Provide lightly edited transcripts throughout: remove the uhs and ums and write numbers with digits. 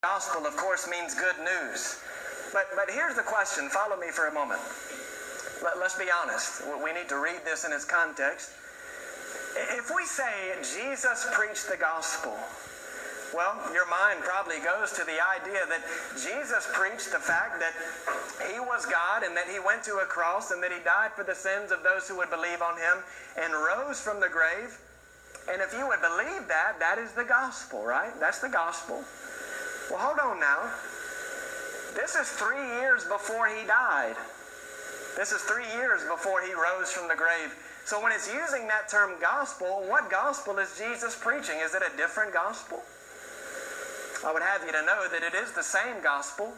Gospel, of course, means good news. But here's the question. Follow me for a moment. Let's be honest. We need to read this in its context. If we say Jesus preached the gospel, well, your mind probably goes to the idea that Jesus preached the fact that he was God and that he went to a cross and that he died for the sins of those who would believe on him and rose from the grave. And if you would believe that, that is the gospel, right? That's the gospel. Well, hold on now. This is 3 years before he died. This is 3 years before he rose from the grave. So when it's using that term gospel, what gospel is Jesus preaching? Is it a different gospel? I would have you to know that it is the same gospel.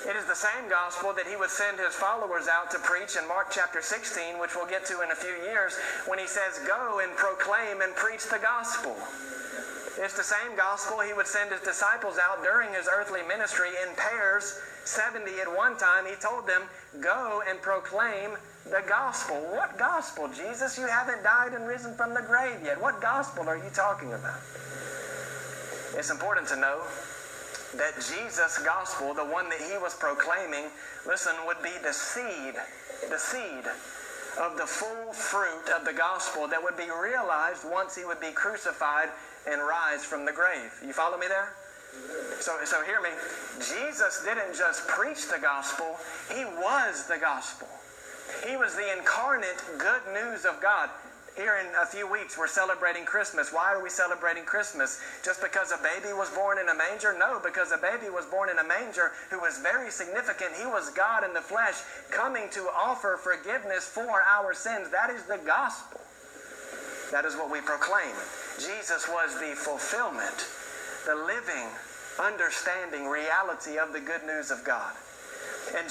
It is the same gospel that he would send his followers out to preach in Mark chapter 16, which we'll get to in a few years, when he says, go and proclaim and preach the gospel. It's the same gospel he would send his disciples out during his earthly ministry in pairs, 70 at one time. He told them, go and proclaim the gospel. What gospel, Jesus? You haven't died and risen from the grave yet. What gospel are you talking about? It's important to know that Jesus' gospel, the one that he was proclaiming, listen, would be the seed of the full fruit of the gospel that would be realized once he would be crucified and rise from the grave. You follow me there? So hear me. Jesus didn't just preach the gospel, he was the gospel. He was the incarnate good news of God. Here in a few weeks, we're celebrating Christmas. Why are we celebrating Christmas? Just because a baby was born in a manger? No, because a baby was born in a manger who was very significant. He was God in the flesh, coming to offer forgiveness for our sins. That is the gospel. That is what we proclaim. Jesus was the fulfillment, the living, understanding reality of the good news of God. And